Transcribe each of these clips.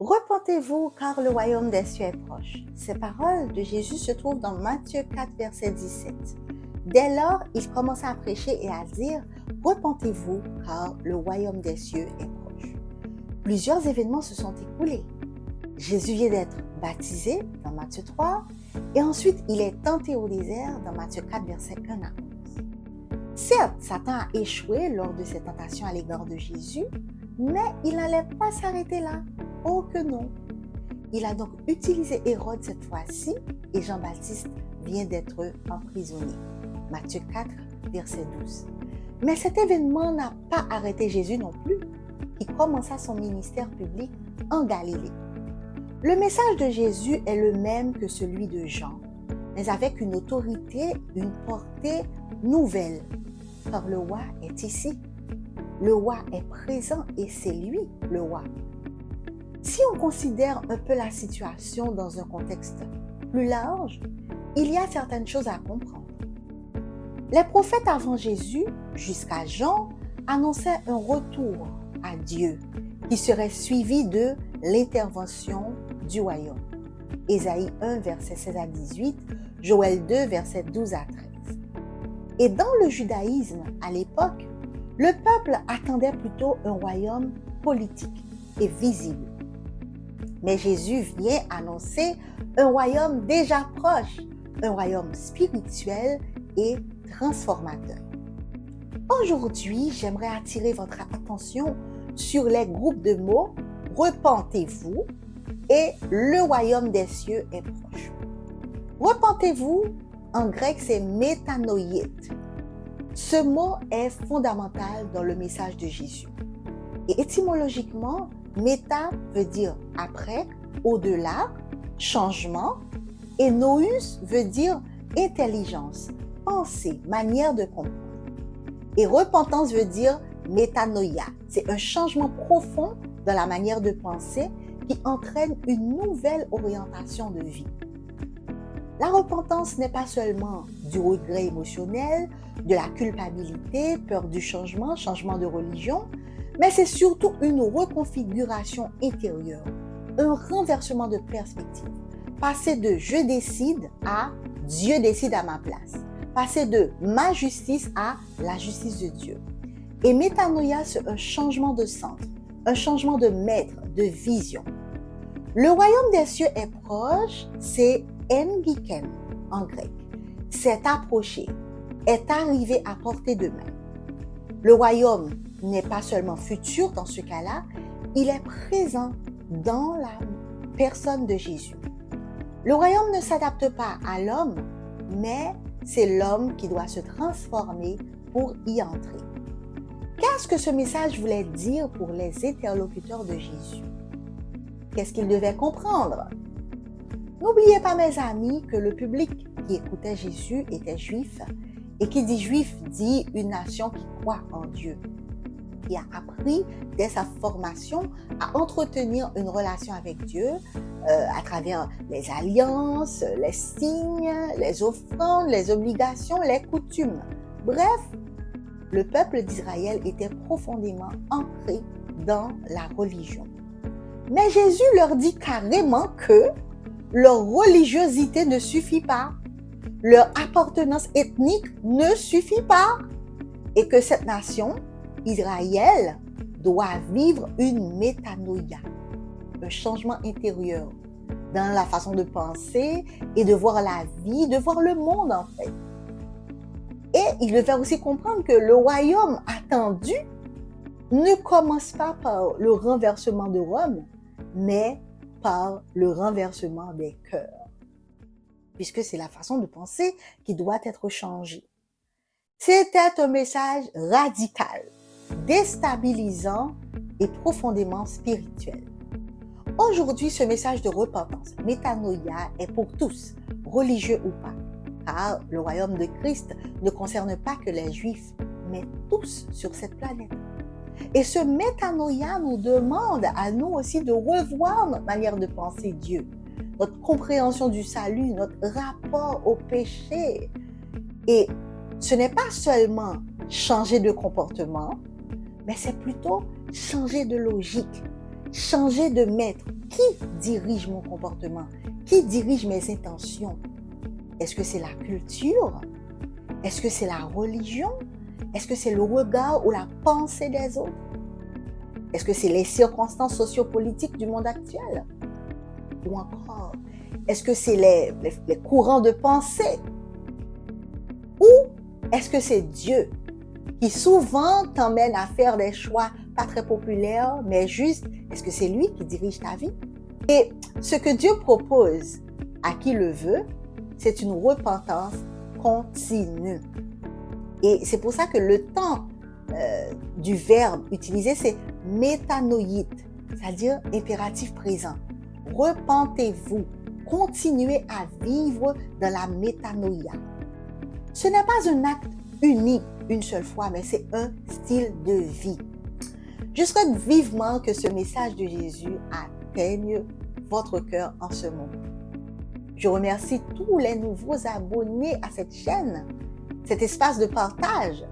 Repentez-vous car le royaume des cieux est proche. Ces paroles de Jésus se trouvent dans Matthieu 4, verset 17. Dès lors, il commença à prêcher et à dire « Repentez-vous car le royaume des cieux est proche ». Plusieurs événements se sont écoulés. Jésus vient d'être baptisé dans Matthieu 3 et ensuite il est tenté au désert dans Matthieu 4, verset 1 à 11. Certes, Satan a échoué lors de ses tentations à l'égard de Jésus, mais il n'allait pas s'arrêter là. Oh que non! Il a donc utilisé Hérode cette fois-ci et Jean-Baptiste vient d'être emprisonné. Matthieu 4, verset 12. Mais cet événement n'a pas arrêté Jésus non plus, qui commença son ministère public en Galilée. Le message de Jésus est le même que celui de Jean, mais avec une autorité, une portée nouvelle. Car le roi est ici. Le roi est présent et c'est lui le roi. Si on considère un peu la situation dans un contexte plus large, il y a certaines choses à comprendre. Les prophètes avant Jésus, jusqu'à Jean, annonçaient un retour à Dieu qui serait suivi de l'intervention du royaume. Ésaïe 1, verset 16 à 18, Joël 2, verset 12 à 13. Et dans le judaïsme, à l'époque, le peuple attendait plutôt un royaume politique et visible. Mais Jésus vient annoncer un royaume déjà proche, un royaume spirituel et transformateur. Aujourd'hui, j'aimerais attirer votre attention sur les groupes de mots « repentez-vous » et « le royaume des cieux est proche ». Repentez-vous, en grec, c'est métanoït. Ce mot est fondamental dans le message de Jésus. Et étymologiquement, méta veut dire après, au-delà, changement, et nous veut dire intelligence, pensée, manière de comprendre. Et repentance veut dire métanoïa. C'est un changement profond dans la manière de penser qui entraîne une nouvelle orientation de vie. La repentance n'est pas seulement du regret émotionnel, de la culpabilité, peur du changement, changement de religion, mais c'est surtout une reconfiguration intérieure, un renversement de perspective. Passer de « je décide » à « Dieu décide à ma place ». Passer de « ma justice » à « la justice de Dieu ». Et métanoïa, c'est un changement de centre, un changement de maître, de vision. Le royaume des cieux est proche, c'est engiken en grec. C'est approché, est arrivé à portée de main. Le royaume n'est pas seulement futur dans ce cas-là, il est présent dans la personne de Jésus. Le royaume ne s'adapte pas à l'homme, mais c'est l'homme qui doit se transformer pour y entrer. Qu'est-ce que ce message voulait dire pour les interlocuteurs de Jésus? Qu'est-ce qu'ils devaient comprendre? N'oubliez pas, mes amis, que le public qui écoutait Jésus était juif, et qui dit juif dit une nation qui croit en Dieu, qui a appris dès sa formation à entretenir une relation avec Dieu à travers les alliances, les signes, les offrandes, les obligations, les coutumes. Bref, le peuple d'Israël était profondément ancré dans la religion. Mais Jésus leur dit carrément que leur religiosité ne suffit pas. Leur appartenance ethnique ne suffit pas et que cette nation, Israël, doit vivre une métanoïa, un changement intérieur dans la façon de penser et de voir la vie, de voir le monde en fait. Et il devait aussi comprendre que le royaume attendu ne commence pas par le renversement de Rome, mais par le renversement des cœurs. Puisque c'est la façon de penser qui doit être changée. C'était un message radical, déstabilisant et profondément spirituel. Aujourd'hui, ce message de repentance, métanoïa, est pour tous, religieux ou pas, car le royaume de Christ ne concerne pas que les Juifs, mais tous sur cette planète. Et ce métanoïa nous demande à nous aussi de revoir notre manière de penser Dieu, notre compréhension du salut, notre rapport au péché. Et ce n'est pas seulement changer de comportement, mais c'est plutôt changer de logique, changer de maître, qui dirige mon comportement? Qui dirige mes intentions? Est-ce que c'est la culture? Est-ce que c'est la religion? Est-ce que c'est le regard ou la pensée des autres? Est-ce que c'est les circonstances sociopolitiques du monde actuel? Ou encore, est-ce que c'est les courants de pensée? Ou est-ce que c'est Dieu qui souvent t'emmène à faire des choix pas très populaires, mais juste, est-ce que c'est lui qui dirige ta vie? Et ce que Dieu propose à qui le veut, c'est une repentance continue. Et c'est pour ça que le temps du verbe utilisé, c'est métanoïte, c'est-à-dire impératif présent. Repentez-vous, continuez à vivre dans la métanoïa. Ce n'est pas un acte unique une seule fois, mais c'est un style de vie. Je souhaite vivement que ce message de Jésus atteigne votre cœur en ce moment. Je remercie tous les nouveaux abonnés à cette chaîne, cet espace de partage.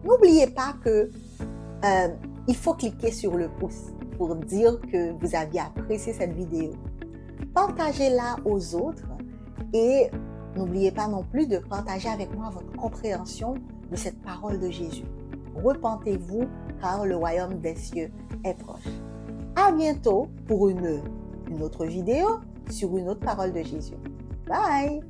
N'oubliez pas que il faut cliquer sur le pouce pour dire que vous aviez apprécié cette vidéo. Partagez-la aux autres et n'oubliez pas non plus de partager avec moi votre compréhension de cette parole de Jésus. Repentez-vous car le royaume des cieux est proche. À bientôt pour une autre vidéo sur une autre parole de Jésus. Bye!